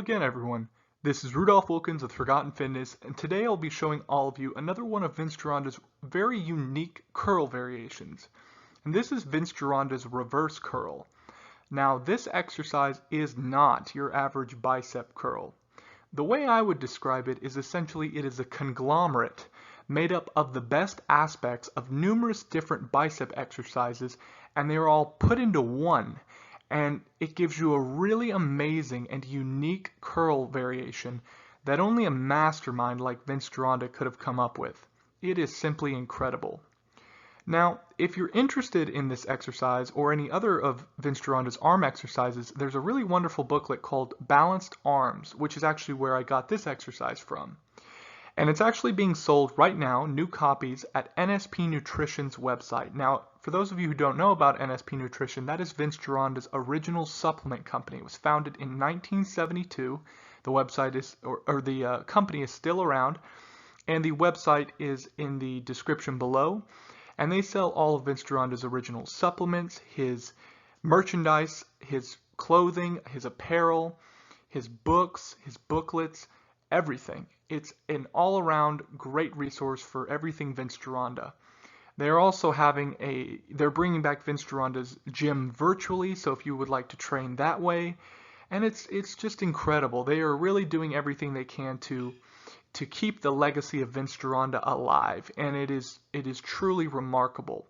again, everyone. This is Rudolph Wilkins with Forgotten Fitness, and today I'll be showing all of you another one of Vince Gironda's very unique curl variations. And this is Vince Gironda's reverse curl. Now, this exercise is not your average bicep curl. The way I would describe it is essentially it is a conglomerate made up of the best aspects of numerous different bicep exercises, and they are all put into one. And it gives you a really amazing and unique curl variation that only a mastermind like Vince Gironda could have come up with. It is simply incredible. Now, if you're interested in this exercise or any other of Vince Gironda's arm exercises, there's a really wonderful booklet called Balanced Arms, which is actually where I got this exercise from. And it's actually being sold right now, new copies, at NSP Nutrition's website. Now, for those of you who don't know about NSP Nutrition, that is Vince Gironda's original supplement company. It was founded in 1972. The website is, or the company is still around, and the website is in the description below. And they sell all of Vince Gironda's original supplements, his merchandise, his clothing, his apparel, his books, his booklets, everything. It's an all-around great resource for everything Vince Gironda. They're also they're bringing back Vince Gironda's gym virtually, so if you would like to train that way, and it's just incredible. They are really doing everything they can to keep the legacy of Vince Gironda alive, and it is truly remarkable.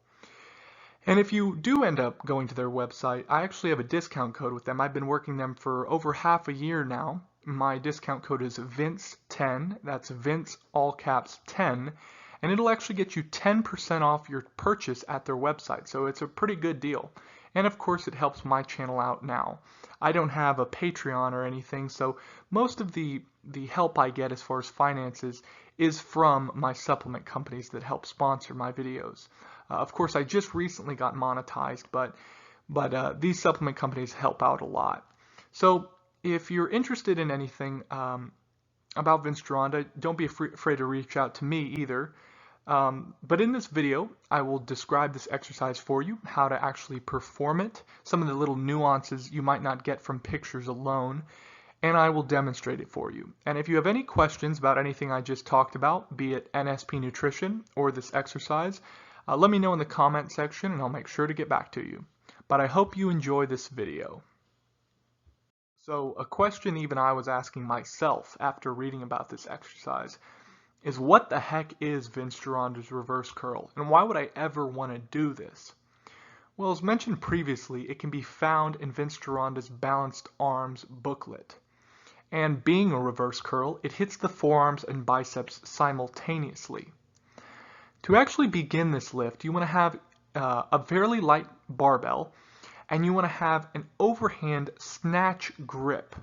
And if you do end up going to their website, I actually have a discount code with them. I've been working them for over half a year now. My discount code is VINCE10, that's Vince all caps 10, and it'll actually get you 10% off your purchase at their website, so it's a pretty good deal. And of course it helps my channel out now. I don't have a Patreon or anything, so most of the help I get as far as finances is from my supplement companies that help sponsor my videos. Of course, I just recently got monetized, but these supplement companies help out a lot. So if you're interested in anything about Vince Gironda, don't be afraid to reach out to me either. But in this video, I will describe this exercise for you, how to actually perform it, some of the little nuances you might not get from pictures alone, and I will demonstrate it for you. And if you have any questions about anything I just talked about, be it NSP Nutrition or this exercise, let me know in the comment section and I'll make sure to get back to you. But I hope you enjoy this video. So a question even I was asking myself after reading about this exercise is, what the heck is Vince Gironda's reverse curl, and why would I ever want to do this? Well, as mentioned previously, it can be found in Vince Gironda's Balanced Arms booklet. And being a reverse curl, it hits the forearms and biceps simultaneously. To actually begin this lift, you want to have a fairly light barbell, and you want to have an overhand snatch grip.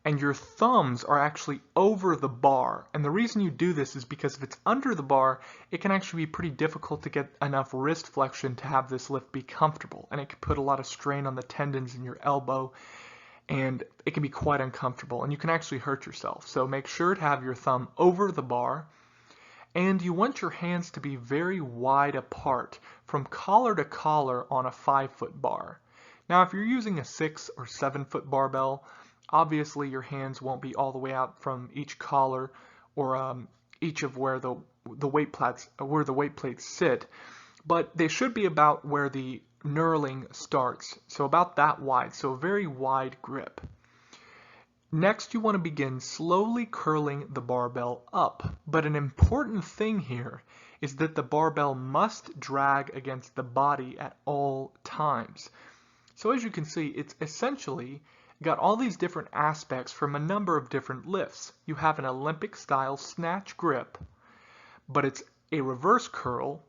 And your thumbs are actually over the bar. And the reason you do this is because if it's under the bar, it can actually be pretty difficult to get enough wrist flexion to have this lift be comfortable. And it can put a lot of strain on the tendons in your elbow, and it can be quite uncomfortable. And you can actually hurt yourself. So make sure to have your thumb over the bar. And you want your hands to be very wide apart from collar to collar on a 5-foot bar. Now, if you're using a 6 or 7-foot barbell, obviously your hands won't be all the way out from each collar or each of where the weight plates sit, but they should be about where the knurling starts, so about that wide, so a very wide grip. Next, you want to begin slowly curling the barbell up, but an important thing here is that the barbell must drag against the body at all times. So as you can see, it's essentially got all these different aspects from a number of different lifts. You have an Olympic style snatch grip, but it's a reverse curl,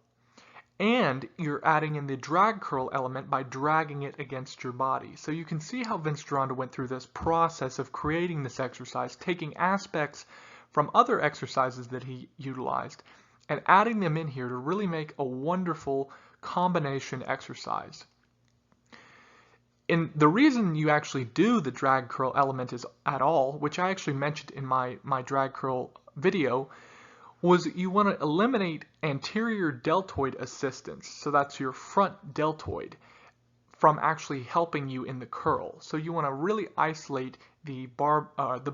and you're adding in the drag curl element by dragging it against your body. So you can see how Vince Gironda went through this process of creating this exercise, taking aspects from other exercises that he utilized and adding them in here to really make a wonderful combination exercise. And the reason you actually do the drag curl element is at all, which I actually mentioned in my drag curl video, was you want to eliminate anterior deltoid assistance, so that's your front deltoid, from actually helping you in the curl. So you want to really isolate the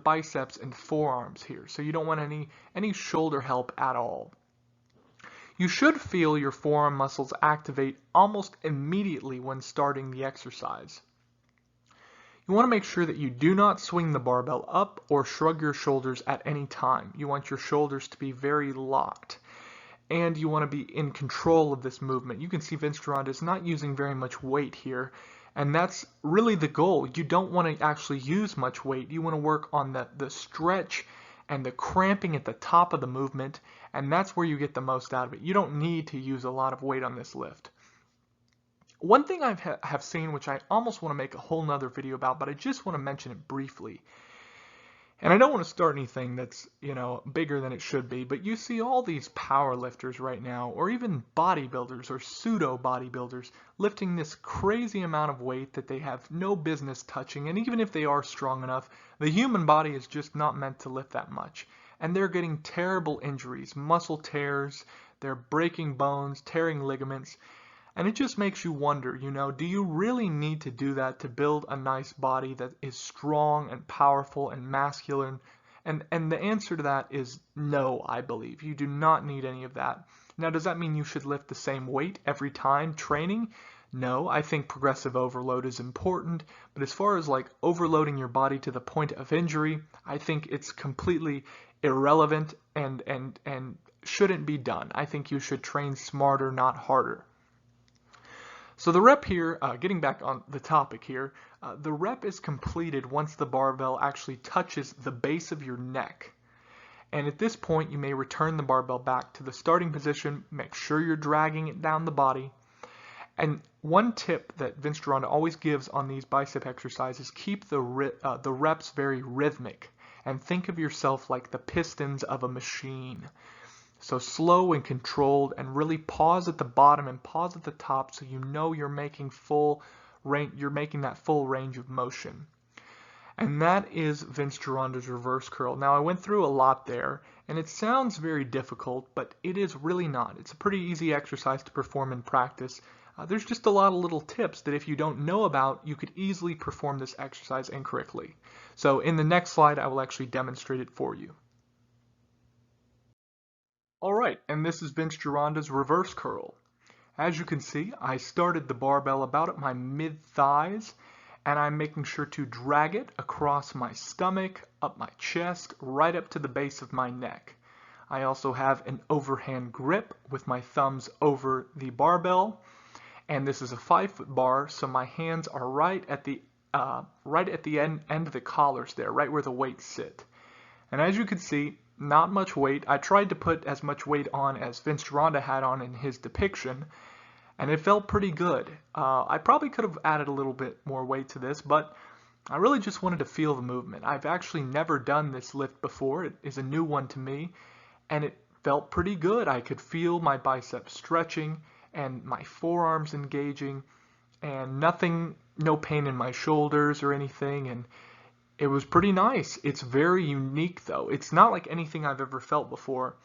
biceps and forearms here. So you don't want any shoulder help at all. You should feel your forearm muscles activate almost immediately when starting the exercise. You want to make sure that you do not swing the barbell up or shrug your shoulders at any time. You want your shoulders to be very locked. And you want to be in control of this movement. You can see Vince Gironda is not using very much weight here, and that's really the goal. You don't want to actually use much weight. You want to work on the stretch and the cramping at the top of the movement, and that's where you get the most out of it. You don't need to use a lot of weight on this lift. One thing I have seen, which I almost want to make a whole nother video about, but I just want to mention it briefly. And I don't want to start anything that's, bigger than it should be, but you see all these power lifters right now, or even bodybuilders or pseudo bodybuilders, lifting this crazy amount of weight that they have no business touching. And even if they are strong enough, the human body is just not meant to lift that much. And they're getting terrible injuries, muscle tears, they're breaking bones, tearing ligaments. And it just makes you wonder, do you really need to do that to build a nice body that is strong and powerful and masculine? And the answer to that is no, I believe. You do not need any of that. Now, does that mean you should lift the same weight every time training? No, I think progressive overload is important. But as far as like overloading your body to the point of injury, I think it's completely irrelevant and shouldn't be done. I think you should train smarter, not harder. So the rep here, getting back on the topic here, the rep is completed once the barbell actually touches the base of your neck. And at this point, you may return the barbell back to the starting position. Make sure you're dragging it down the body. And one tip that Vince Gironda always gives on these bicep exercises, keep the reps very rhythmic. And think of yourself like the pistons of a machine. So slow and controlled, and really pause at the bottom and pause at the top so you know you're making that full range of motion. And that is Vince Gironda's reverse curl. Now I went through a lot there, and it sounds very difficult, but it is really not. It's a pretty easy exercise to perform in practice. There's just a lot of little tips that if you don't know about, you could easily perform this exercise incorrectly. So in the next slide, I will actually demonstrate it for you. Alright, and this is Vince Gironda's reverse curl. As you can see, I started the barbell about at my mid-thighs, and I'm making sure to drag it across my stomach, up my chest, right up to the base of my neck. I also have an overhand grip with my thumbs over the barbell, and this is a 5-foot bar, so my hands are right at the end of the collars there, right where the weights sit. And as you can see, not much weight. I tried to put as much weight on as Vince Gironda had on in his depiction, and it felt pretty good. I probably could have added a little bit more weight to this, but I really just wanted to feel the movement. I've actually never done this lift before. It is a new one to me, and it felt pretty good. I could feel my biceps stretching and my forearms engaging, and no pain in my shoulders or anything, and it was pretty nice. It's very unique though. It's not like anything I've ever felt before.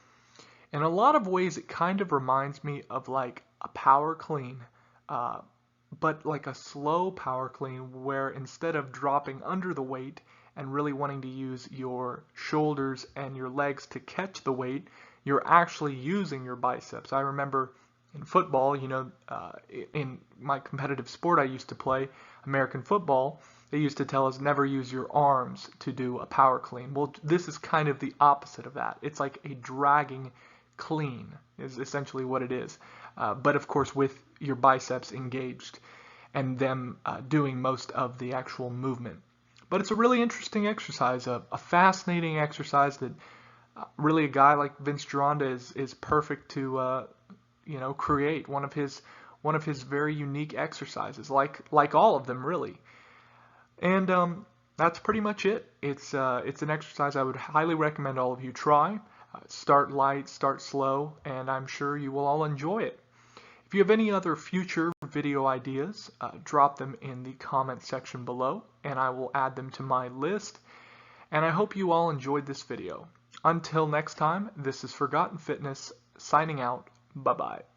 In a lot of ways, it kind of reminds me of like a power clean, but like a slow power clean where instead of dropping under the weight and really wanting to use your shoulders and your legs to catch the weight, you're actually using your biceps. I remember in football, in my competitive sport I used to play, American football, they used to tell us never use your arms to do a power clean. Well, this is kind of the opposite of that. It's like a dragging clean is essentially what it is. But of course with your biceps engaged and them doing most of the actual movement. But it's a really interesting exercise, a fascinating exercise that really a guy like Vince Gironda is perfect to create one of his very unique exercises, like all of them really. And that's pretty much it. It's an exercise I would highly recommend all of you try. Start light, start slow, and I'm sure you will all enjoy it. If you have any other future video ideas, drop them in the comment section below, and I will add them to my list. And I hope you all enjoyed this video. Until next time, this is Forgotten Fitness, signing out. Bye-bye.